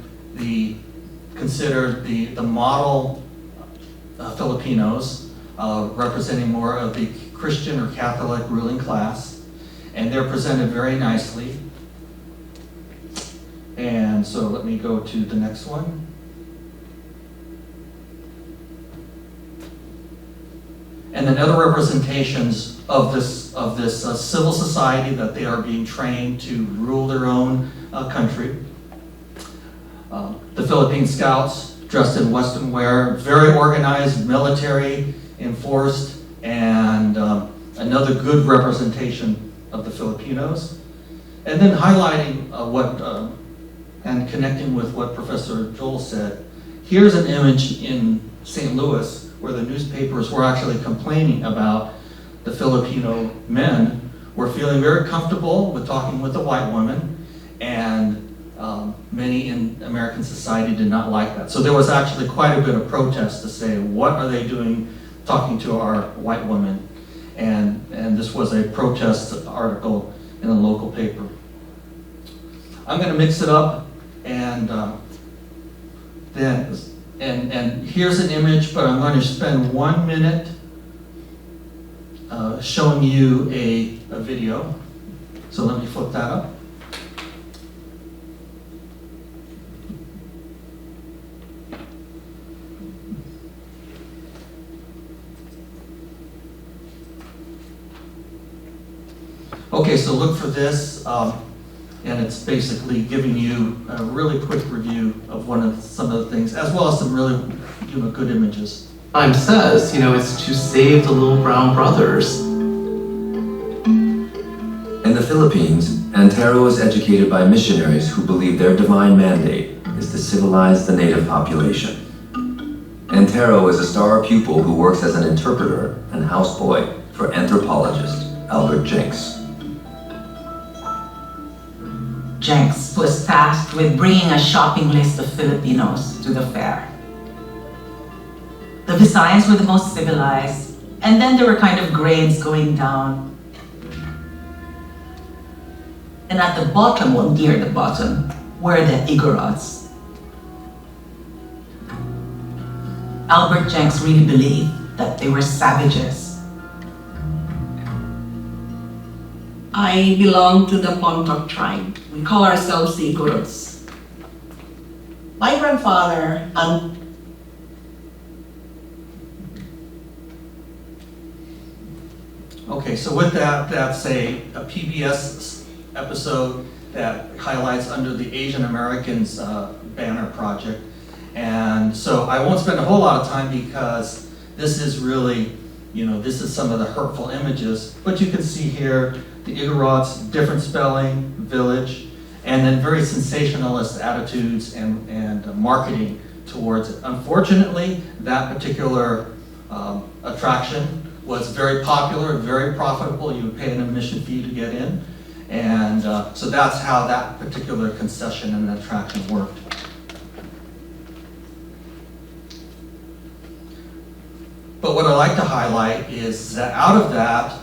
considered the model Filipinos, representing more of the Christian or Catholic ruling class. and they're presented very nicely. And so let me go to the next one. And then other representations of this civil society that they are being trained to rule their own country. The Philippine Scouts dressed in Western wear, very organized, military, enforced, and another good representation of the Filipinos. And then highlighting and connecting with what Professor Joel said, here's an image in St. Louis where the newspapers were actually complaining about the Filipino men were feeling very comfortable with talking with a white woman, and many in American society did not like that. So there was actually quite a bit of protest to say, what are they doing talking to our white women? And this was a protest article in a local paper. I'm going to mix it up, and here's an image, but I'm going to spend 1 minute showing you a video. So let me flip that up. Okay, so look for this, and it's basically giving you a really quick review of some of the things, as well as some really good images. Time says, it's to save the little brown brothers. In the Philippines, Antero is educated by missionaries who believe their divine mandate is to civilize the native population. Antero is a star pupil who works as an interpreter and houseboy for anthropologist Albert Jenks. Jenks was tasked with bringing a shopping list of Filipinos to the fair. The Visayans were the most civilized, and then there were kind of grades going down. And at the bottom, well, near the bottom, were the Igorots. Albert Jenks really believed that they were savages. I belong to the Pontoc tribe. We call ourselves the Igorots. My grandfather, Okay, so with that, that's a PBS episode that highlights under the Asian Americans banner project. And so I won't spend a whole lot of time because this is really, this is some of the hurtful images. But you can see here the Igorots, different spelling, village, and then very sensationalist attitudes and marketing towards it. Unfortunately, that particular attraction was very popular, very profitable. You would pay an admission fee to get in. And so that's how that particular concession and attraction worked. But what I like to highlight is that out of that,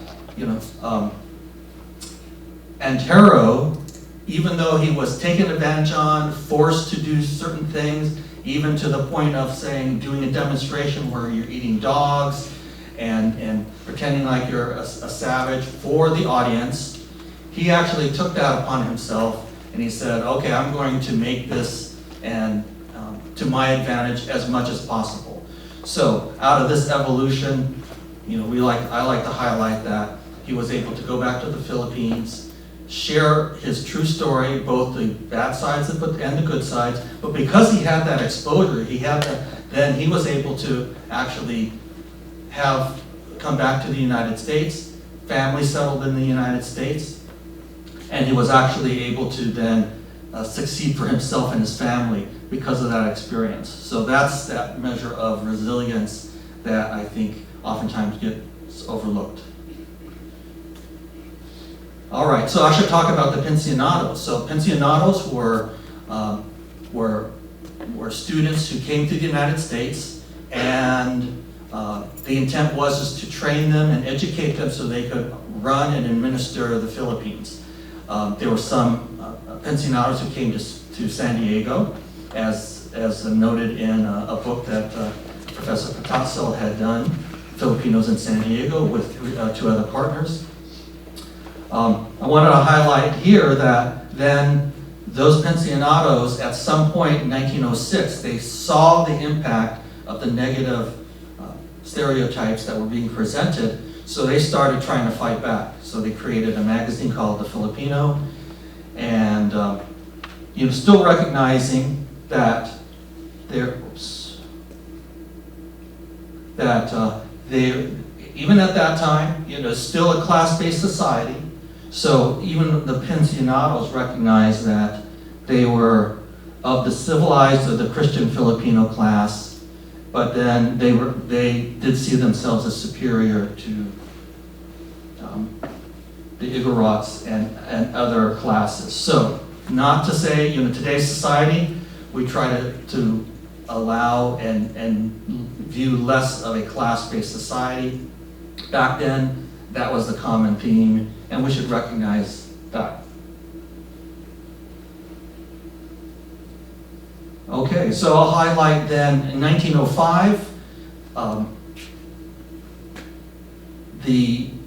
Antero, even though he was taken advantage on, forced to do certain things, even to the point of doing a demonstration where you're eating dogs and pretending like you're a savage for the audience, he actually took that upon himself and he said, okay, I'm going to make this to my advantage as much as possible. So out of this evolution, I like to highlight that he was able to go back to the Philippines, share his true story, both the bad sides and the good sides. But because he had that exposure, then he was able to actually come back to the United States, family settled in the United States, and he was actually able to then succeed for himself and his family because of that experience. So that's that measure of resilience that I think oftentimes gets overlooked. All right, so I should talk about the pensionados. So pensionados were students who came to the United States, and the intent was just to train them and educate them so they could run and administer the Philippines. There were some pensionados who came to San Diego, as noted in a book that Professor Patasel had done, Filipinos in San Diego, with two other partners. I wanted to highlight here that then those pensionados, at some point in 1906, they saw the impact of the negative stereotypes that were being presented, so they started trying to fight back. So they created a magazine called The Filipino, and still recognizing that even at that time, still a class-based society. So even the pensionados recognized that they were of the civilized or the Christian Filipino class, but then they did see themselves as superior to the Igorots and other classes. So not to say, today's society, we try to allow and view less of a class-based society. Back then, that was the common theme, and we should recognize that. Okay, so I'll highlight then in 1905,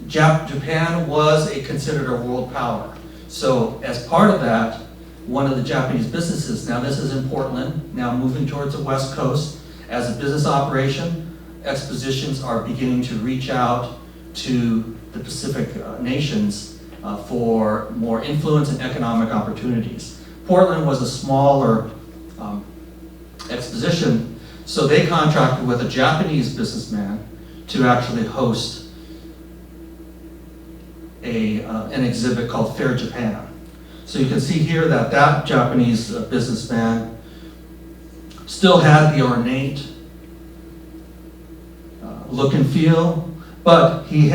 Japan was considered a world power. So as part of that, one of the Japanese businesses, now this is in Portland, now moving towards the West Coast, as a business operation, expositions are beginning to reach out to the Pacific nations for more influence and economic opportunities. Portland was a smaller exposition, so they contracted with a Japanese businessman to actually host an exhibit called Fair Japan. So you can see here that Japanese businessman still had the ornate look and feel, but he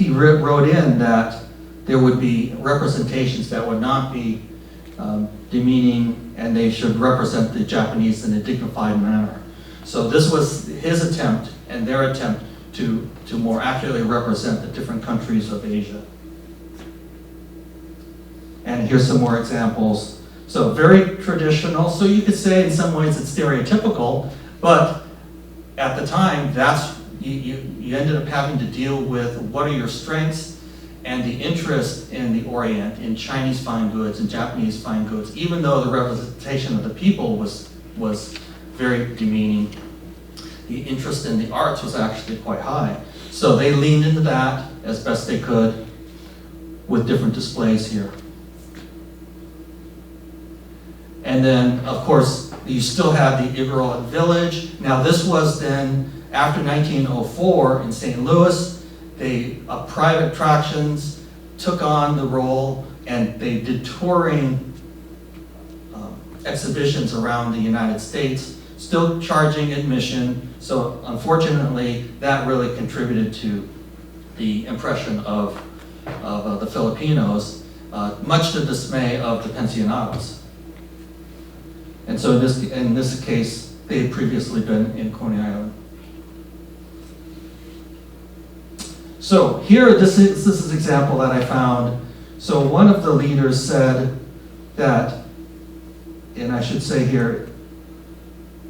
wrote in that there would be representations that would not be demeaning, and they should represent the Japanese in a dignified manner. So this was his attempt and their attempt to more accurately represent the different countries of Asia. And here's some more examples. So very traditional. So you could say in some ways it's stereotypical, but at the time, you ended up having to deal with what are your strengths and the interest in the Orient, in Chinese fine goods and Japanese fine goods, even though the representation of the people was very demeaning. The interest in the arts was actually quite high. So they leaned into that as best they could with different displays here. And then, of course, you still had the Igorot village. Now this was then, after 1904 in St. Louis, private attractions took on the role, and they did touring exhibitions around the United States, still charging admission. So unfortunately, that really contributed to the impression of the Filipinos, much to the dismay of the pensionados. And so in this case, they had previously been in Coney Island. So here, this is an example that I found. So one of the leaders said that, and I should say here,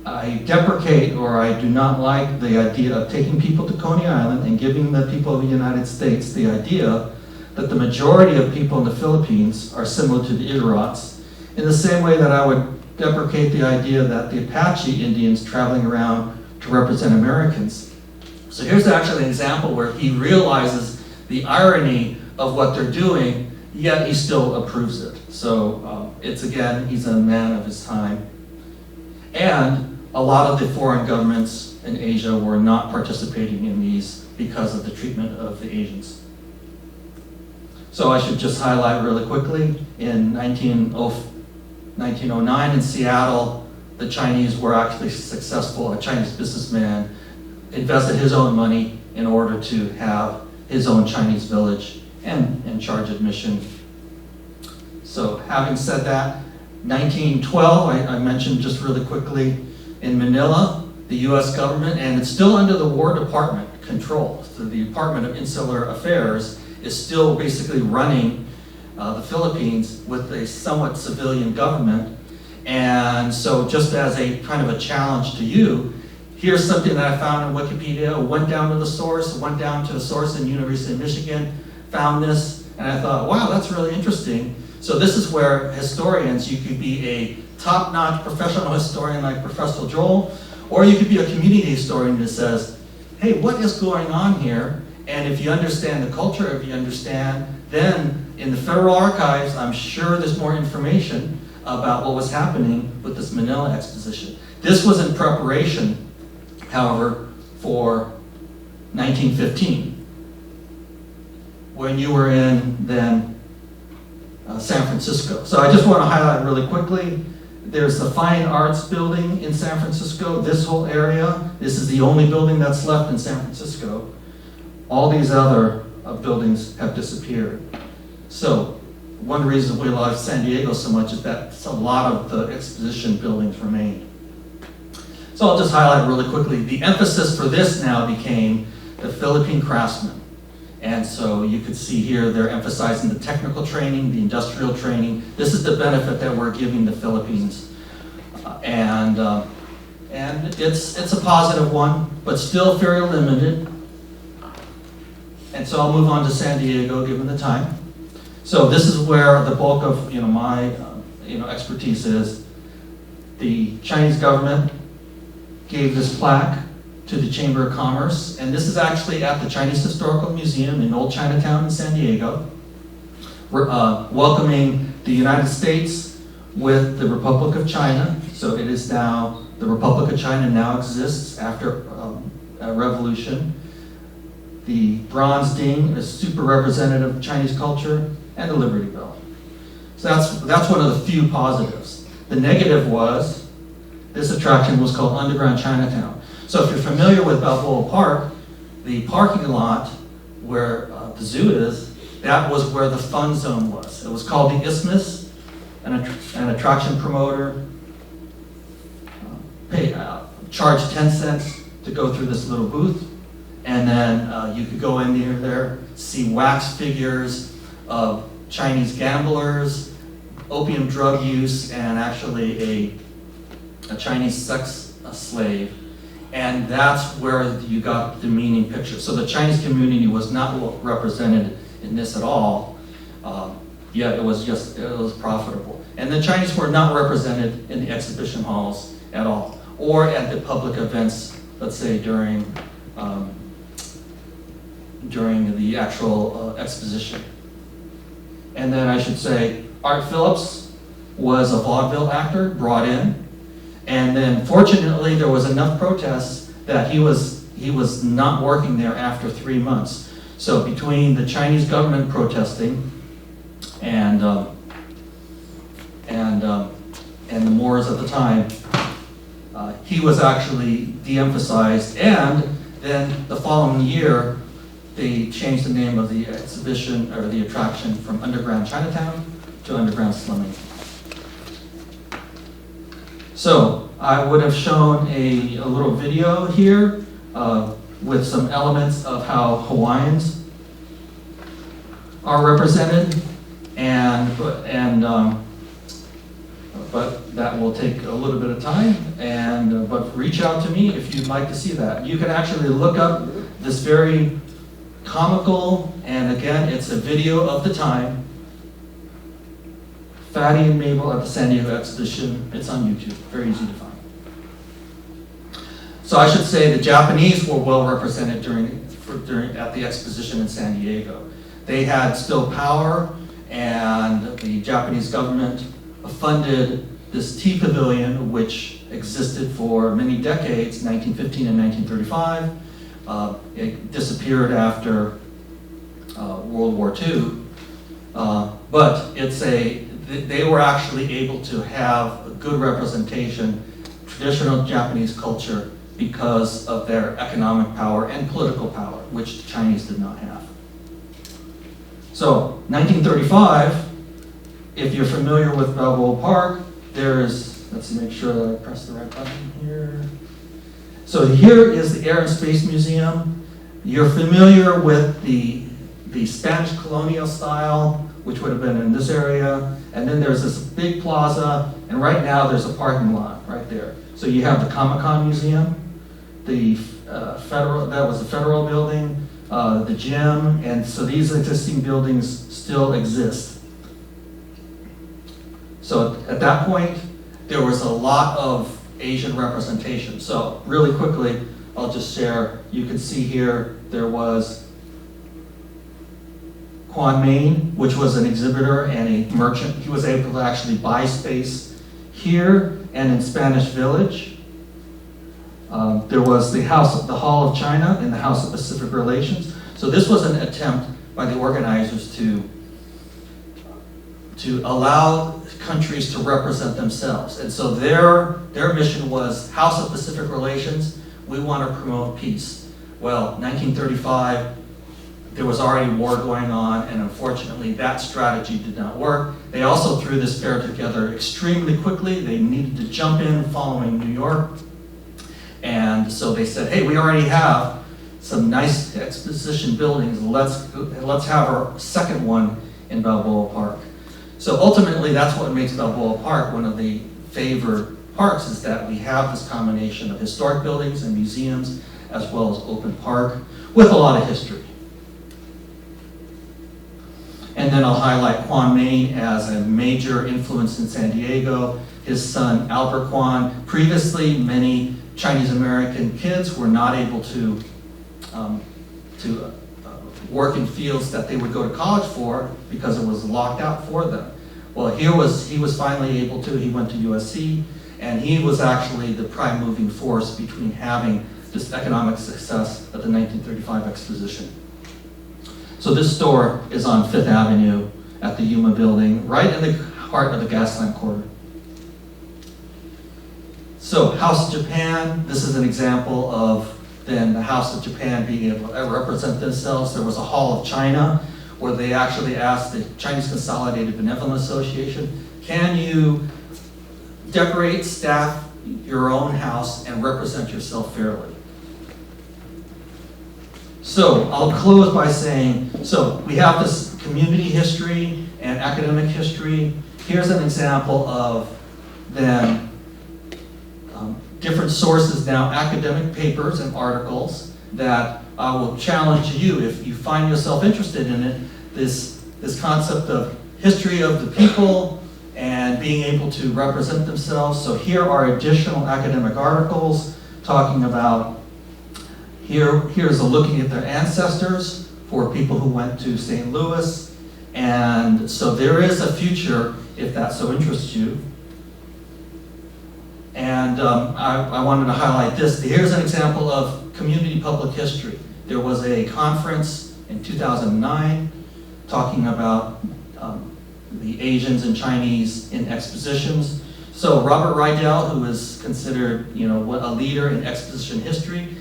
I deprecate, or I do not like the idea of taking people to Coney Island and giving the people of the United States the idea that the majority of people in the Philippines are similar to the Igorots, in the same way that I would deprecate the idea that the Apache Indians traveling around to represent Americans. So here's actually an example where he realizes the irony of what they're doing, yet he still approves it. So it's, again, he's a man of his time. And a lot of the foreign governments in Asia were not participating in these because of the treatment of the Asians. So I should just highlight really quickly, in 1909 in Seattle, the Chinese were actually successful. A Chinese businessman invested his own money in order to have his own Chinese village and charge admission. So having said that, 1912, I mentioned just really quickly, in Manila, the US government, and it's still under the War Department control. So the Department of Insular Affairs is still basically running the Philippines with a somewhat civilian government. And so just as a kind of a challenge to you, here's something that I found in Wikipedia. I went down to the source in University of Michigan, found this, And I thought, wow, that's really interesting. So this is where historians, you could be a top-notch professional historian like Professor Joel, or you could be a community historian that says, hey, what is going on here? And if you understand the culture, if you understand, then in the Federal Archives, I'm sure there's more information about what was happening with this Manila Exposition. This was in preparation, however, for 1915, when you were in then San Francisco. So I just want to highlight really quickly, there's the Fine Arts Building in San Francisco, this whole area. This is the only building that's left in San Francisco. All these other buildings have disappeared. So one reason we love San Diego so much is that a lot of the exposition buildings remain. So I'll just highlight really quickly. The emphasis for this now became the Philippine craftsmen. And so you could see here they're emphasizing the technical training, the industrial training. This is the benefit that we're giving the Philippines. And it's a positive one, but still very limited. And so I'll move on to San Diego, given the time. So this is where the bulk of my expertise is. The Chinese government gave this plaque to the Chamber of Commerce, and this is actually at the Chinese Historical Museum in Old Chinatown in San Diego. We're welcoming the United States with the Republic of China. So it is now, the Republic of China now exists after a revolution. The bronze ding is super representative of Chinese culture, and the Liberty Bell. So that's one of the few positives. The negative was, this attraction was called Underground Chinatown. So if you're familiar with Balboa Park, the parking lot where the zoo is, that was where the fun zone was. It was called the Isthmus. An attraction promoter charged 10 cents to go through this little booth. And then you could go in there, see wax figures of Chinese gamblers, opium drug use, and actually a Chinese sex slave. And that's where you got the demeaning picture. So the Chinese community was not represented in this at all. Yeah, it was profitable. And the Chinese were not represented in the exhibition halls at all, or at the public events, let's say during the actual exposition. And then I should say, Art Phillips was a vaudeville actor brought in. And then fortunately, there was enough protests that he was not working there after 3 months. So between the Chinese government protesting and the Moors at the time, he was actually de-emphasized. And then the following year, they changed the name of the exhibition or the attraction from Underground Chinatown to Underground Slumming. So I would have shown a little video here with some elements of how Hawaiians are represented, but that will take a little bit of time. But reach out to me if you'd like to see that. You can actually look up this very comical, and again, it's a video of the time. Fatty and Mabel at the San Diego Exposition. It's on YouTube, very easy to find. So I should say the Japanese were well represented at the exposition in San Diego. They had still power, and the Japanese government funded this tea pavilion, which existed for many decades, 1915 and 1935. It disappeared after World War II, but they were actually able to have a good representation, traditional Japanese culture, because of their economic power and political power, which the Chinese did not have. So, 1935, if you're familiar with Balboa Park, there's, let's make sure that I press the right button here. So here is the Air and Space Museum. You're familiar with the Spanish colonial style, which would have been in this area. And then there's this big plaza, and right now there's a parking lot right there. So you have the Comic-Con Museum, that was the Federal Building, the gym, and so these existing buildings still exist. So at that point, there was a lot of Asian representation. So really quickly, I'll just share, you can see here, there was Quan Main, which was an exhibitor and a merchant. He was able to actually buy space here and in Spanish Village. There was the Hall of China and the House of Pacific Relations. So this was an attempt by the organizers to allow countries to represent themselves. And so their mission was House of Pacific Relations, we want to promote peace. Well, 1935, there was already war going on, and unfortunately that strategy did not work. They also threw this fair together extremely quickly. They needed to jump in following New York. And so they said, hey, we already have some nice exposition buildings. Let's have our second one in Balboa Park. So ultimately, that's what makes Balboa Park one of the favored parks, is that we have this combination of historic buildings and museums, as well as open park, with a lot of history. And then I'll highlight Quan Main as a major influence in San Diego. His son, Albert Quan. Previously, many Chinese American kids were not able to work in fields that they would go to college for because it was locked out for them. Well, he was finally able to. He went to USC, and he was actually the prime moving force between having this economic success at the 1935 exposition. So this store is on 5th Avenue at the Yuma building, right in the heart of the Gaslamp Quarter. So House of Japan, this is an example of then the House of Japan being able to represent themselves. There was a Hall of China where they actually asked the Chinese Consolidated Benevolent Association, can you decorate, staff your own house and represent yourself fairly? So I'll close by saying, so we have this community history and academic history. Here's an example of then different sources now, academic papers and articles that I will challenge you, if you find yourself interested in it, this concept of history of the people and being able to represent themselves. So here are additional academic articles talking about, here's a looking at their ancestors for people who went to St. Louis. And so there is a future if that so interests you. And I wanted to highlight this. Here's an example of community public history. There was a conference in 2009 talking about the Asians and Chinese in expositions. So Robert Rydell, who is considered, a leader in exposition history,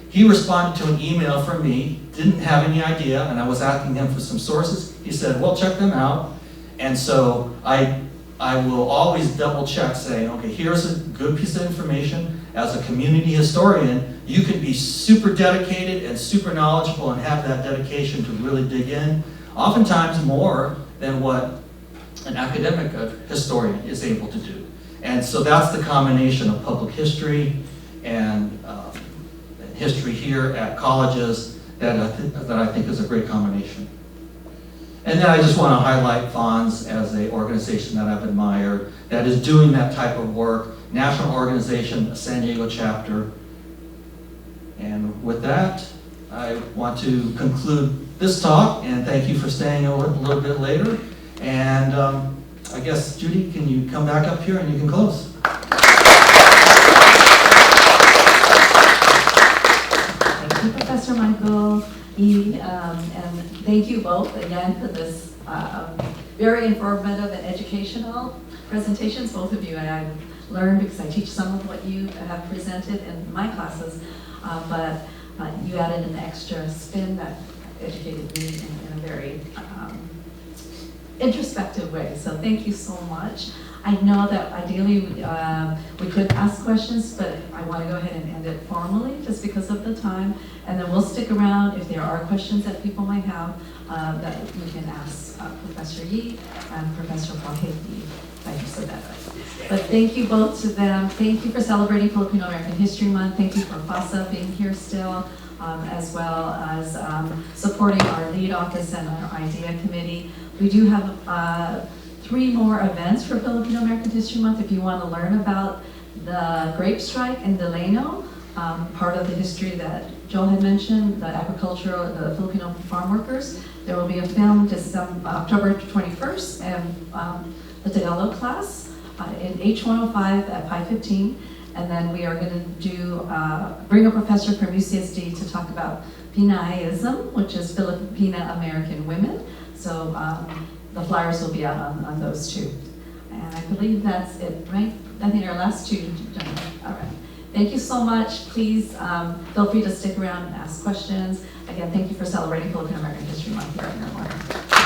he responded to an email from me, didn't have any idea, and I was asking him for some sources. He said, well, check them out. And so I will always double check, saying, okay, here's a good piece of information. As a community historian, you can be super dedicated and super knowledgeable and have that dedication to really dig in, oftentimes more than what an academic historian is able to do. And so that's the combination of public history and history here at colleges that I think is a great combination. And then I just want to highlight FONS as an organization that I've admired that is doing that type of work. National organization, a San Diego chapter. And with that, I want to conclude this talk and thank you for staying a little bit later. And I guess, Judy, can you come back up here and you can close? Thank you, Professor Michael E. And thank you both again for this very informative and educational presentations, both of you. And I've learned because I teach some of what you have presented in my classes, but you added an extra spin that educated me in a very introspective way. So thank you so much. I know that ideally we could ask questions, but I want to go ahead and end it formally just because of the time. And then we'll stick around if there are questions that people might have that we can ask Professor Yi and Professor Jorge Yi, if I just said that right. But thank you both to them. Thank you for celebrating Filipino American History Month. Thank you for FASA being here still. as well as supporting our lead office and our idea committee. We do have 3 more events for Filipino American History Month. If you want to learn about the grape strike in Delano, part of the history that Joel had mentioned, the Filipino farm workers, there will be a film October 21st and the Tagalog class in H105 at 5:15. And then we are going to bring a professor from UCSD to talk about Pinayism, which is Filipino American women. So the flyers will be out on those 2. And I believe that's it, right? I think our last 2. All right. Thank you so much. Please feel free to stick around and ask questions. Again, thank you for celebrating Filipino American History Month here at Miramar.